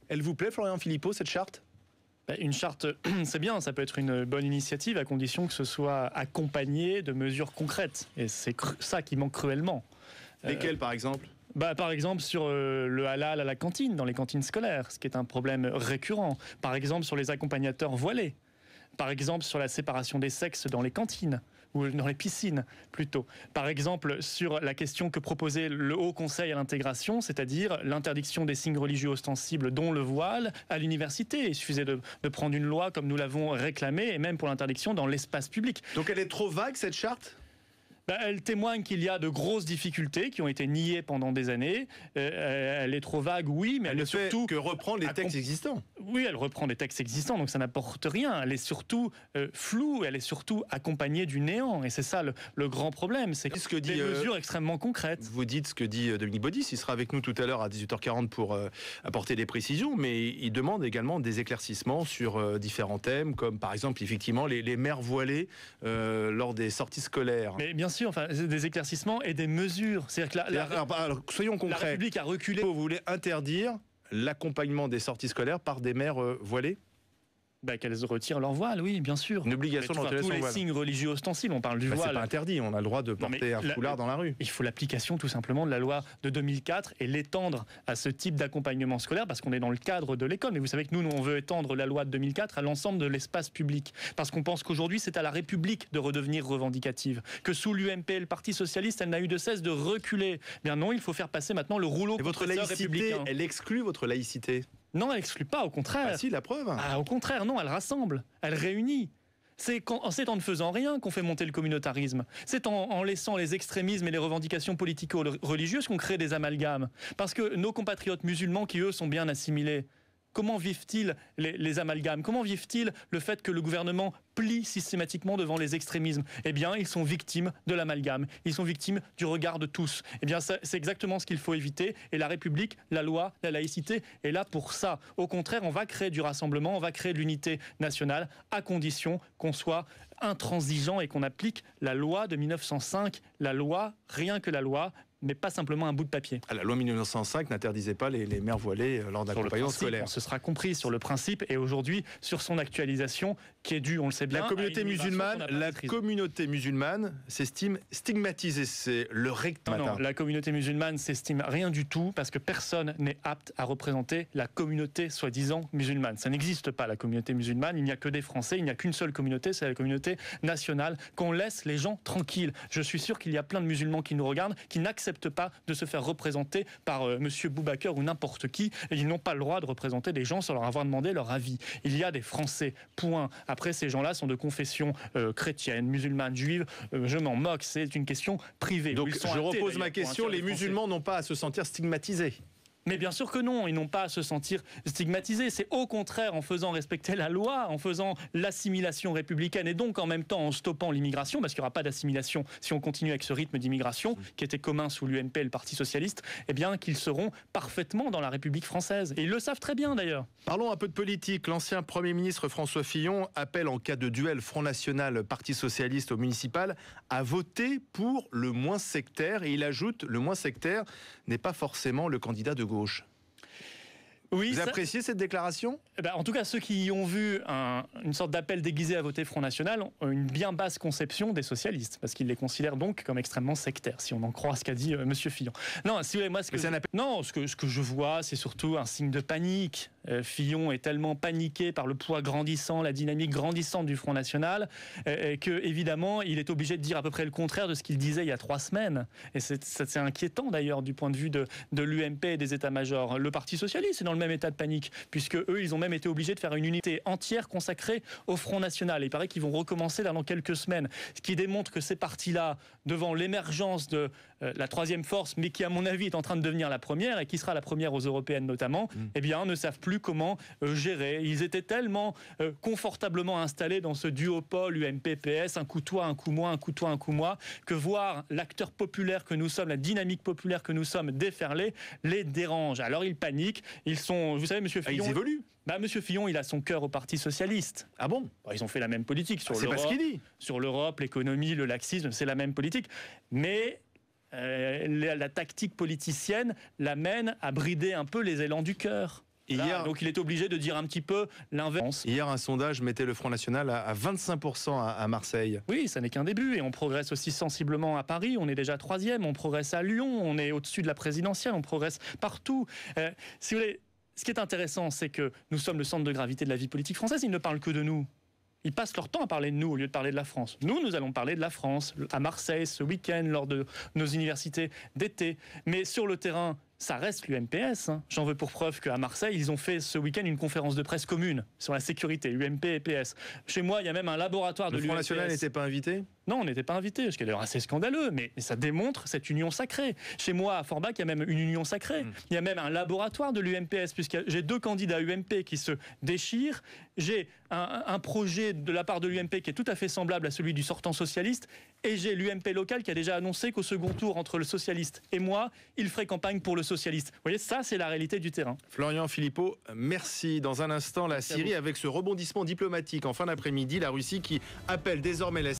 Elle vous plaît, Florian Philippot, cette charte ? Une charte, c'est bien, ça peut être une bonne initiative à condition que ce soit accompagné de mesures concrètes. Et c'est ça qui manque cruellement. Lesquelles, par exemple ? Par exemple sur le halal à la cantine, dans les cantines scolaires, ce qui est un problème récurrent. Par exemple sur les accompagnateurs voilés. Par exemple sur la séparation des sexes dans les cantines, ou dans les piscines plutôt. Par exemple sur la question que proposait le Haut Conseil à l'intégration, c'est-à-dire l'interdiction des signes religieux ostensibles, dont le voile, à l'université. Il suffisait de prendre une loi comme nous l'avons réclamé, et même pour l'interdiction dans l'espace public. Donc elle est trop vague, cette charte ? Elle témoigne qu'il y a de grosses difficultés qui ont été niées pendant des années. Elle est trop vague, oui, mais elle ne est surtout... que reprendre les textes existants. Oui, elle reprend des textes existants, donc ça n'apporte rien. Elle est surtout floue, elle est surtout accompagnée du néant. Et c'est ça le grand problème, c'est que des mesures extrêmement concrètes. Vous dites ce que dit Dominique Baudis, il sera avec nous tout à l'heure à 18h40 pour apporter des précisions, mais il demande également des éclaircissements sur différents thèmes, comme par exemple, effectivement, les mères voilées lors des sorties scolaires. Mais bien sûr, enfin, des éclaircissements et des mesures. C'est-à-dire que alors, soyons concrets. La République a reculé. Vous voulez interdire l'accompagnement des sorties scolaires par des mères voilées ? Qu'elles retirent leur voile, oui, bien sûr. Une obligation d'enlever son voile. Tous les signes religieux ostensibles, on parle du voile. C'est pas interdit, on a le droit de porter un foulard dans la rue. Il faut l'application tout simplement de la loi de 2004 et l'étendre à ce type d'accompagnement scolaire parce qu'on est dans le cadre de l'école. Mais vous savez que nous, on veut étendre la loi de 2004 à l'ensemble de l'espace public. Parce qu'on pense qu'aujourd'hui, c'est à la République de redevenir revendicative. Que sous l'UMP, le Parti Socialiste, elle n'a eu de cesse de reculer. Bien non, il faut faire passer maintenant le rouleau compresseur républicain. Votre laïcité, elle exclut votre laïcité ? Non, elle n'exclut pas, au contraire. Ah si, la preuve. Au contraire, non, elle rassemble, elle réunit. C'est en ne faisant rien qu'on fait monter le communautarisme. C'est en laissant les extrémismes et les revendications politico-religieuses qu'on crée des amalgames. Parce que nos compatriotes musulmans, qui eux sont bien assimilés, comment vivent-ils les amalgames ? Comment vivent-ils le fait que le gouvernement plie systématiquement devant les extrémismes ? Eh bien, ils sont victimes de l'amalgame. Ils sont victimes du regard de tous. Eh bien, c'est exactement ce qu'il faut éviter. Et la République, la loi, la laïcité est là pour ça. Au contraire, on va créer du rassemblement, on va créer de l'unité nationale, à condition qu'on soit intransigeant et qu'on applique la loi de 1905. La loi, rien que la loi, mais pas simplement un bout de papier. La loi 1905 n'interdisait pas les mères voilées lors d'accompagnement scolaire. On se sera compris sur le principe et aujourd'hui sur son actualisation qui est due, on le sait bien, la communauté musulmane s'estime stigmatisée. C'est le rectum. Non, la communauté musulmane s'estime rien du tout parce que personne n'est apte à représenter la communauté soi-disant musulmane. Ça n'existe pas, la communauté musulmane. Il n'y a que des Français, il n'y a qu'une seule communauté, c'est la communauté nationale. Qu'on laisse les gens tranquilles. Je suis sûr qu'il y a plein de musulmans qui nous regardent, qui n'acceptent pas de se faire représenter par Monsieur Boubacar ou n'importe qui. Ils n'ont pas le droit de représenter des gens sans leur avoir demandé leur avis. Il y a des Français, point. Après, ces gens-là sont de confession chrétienne, musulmane, juive. Je m'en moque, c'est une question privée. Donc, je repose ma question, les musulmans n'ont pas à se sentir stigmatisés. Mais bien sûr que non, ils n'ont pas à se sentir stigmatisés. C'est au contraire en faisant respecter la loi, en faisant l'assimilation républicaine et donc en même temps en stoppant l'immigration, parce qu'il n'y aura pas d'assimilation si on continue avec ce rythme d'immigration qui était commun sous l'UMP et le Parti Socialiste, eh bien qu'ils seront parfaitement dans la République française. Et ils le savent très bien d'ailleurs. Parlons un peu de politique. L'ancien Premier ministre François Fillon appelle en cas de duel Front National Parti Socialiste au municipal à voter pour le moins sectaire. Et il ajoute, le moins sectaire n'est pas forcément le candidat de gauche. Oui, vous appréciez cette déclaration ? En tout cas, ceux qui ont vu une sorte d'appel déguisé à voter Front National ont une bien basse conception des socialistes, parce qu'ils les considèrent donc comme extrêmement sectaires, si on en croit ce qu'a dit Monsieur Fillon. Non, si vous voulez, moi, ce que je vois, c'est surtout un signe de panique. Fillon est tellement paniqué par le poids grandissant, la dynamique grandissante du Front National, que évidemment, il est obligé de dire à peu près le contraire de ce qu'il disait il y a 3 semaines. Et c'est inquiétant d'ailleurs du point de vue de l'UMP et des états-majors. Le Parti Socialiste est dans le même état de panique, puisque eux, ils ont même été obligés de faire une unité entière consacrée au Front National. Et il paraît qu'ils vont recommencer là dans quelques semaines, ce qui démontre que ces partis-là, devant l'émergence de la troisième force, mais qui à mon avis est en train de devenir la première, et qui sera la première aux européennes notamment, eh bien, ne savent plus comment gérer. Ils étaient tellement confortablement installés dans ce duopole UMP-PS, un coup toi, un coup moi, un coup toi, un coup moi, que voir l'acteur populaire que nous sommes, la dynamique populaire que nous sommes déferler, les dérange. Alors ils paniquent, ils sont, vous savez, Monsieur Fillon... ils évoluent. Monsieur Fillon, il a son cœur au Parti Socialiste. Ah bon ? Ils ont fait la même politique sur l'Europe. C'est pas ce qu'il dit. Sur l'Europe, l'économie, le laxisme, c'est la même politique. Mais la tactique politicienne l'amène à brider un peu les élans du cœur. Hier, donc il est obligé de dire un petit peu l'inverse. Hier, un sondage mettait le Front National à 25% à Marseille. Oui, ça n'est qu'un début et on progresse aussi sensiblement à Paris. On est déjà 3e, on progresse à Lyon, on est au-dessus de la présidentielle, on progresse partout. Si vous voulez, ce qui est intéressant, c'est que nous sommes le centre de gravité de la vie politique française. Ils ne parlent que de nous. Ils passent leur temps à parler de nous au lieu de parler de la France. Nous allons parler de la France à Marseille ce week-end lors de nos universités d'été. Mais sur le terrain, ça reste l'UMPS. J'en veux pour preuve qu'à Marseille, ils ont fait ce week-end une conférence de presse commune sur la sécurité, UMP et PS. Chez moi, il y a même un laboratoire de l'UMPS. Le Front National n'était pas invité ? Non, on n'était pas invité, ce qui est d'ailleurs assez scandaleux, mais ça démontre cette union sacrée. Chez moi, à Forbach, il y a même une union sacrée. Il y a même un laboratoire de l'UMPS, puisque j'ai 2 candidats UMP qui se déchirent. J'ai un projet de la part de l'UMP qui est tout à fait semblable à celui du sortant socialiste, et j'ai l'UMP local qui a déjà annoncé qu'au second tour, entre le socialiste et moi, il ferait campagne pour le socialiste. Vous voyez, ça, c'est la réalité du terrain. Florian Philippot, merci. Dans un instant, la Syrie avec ce rebondissement diplomatique en fin d'après-midi, la Russie qui appelle désormais la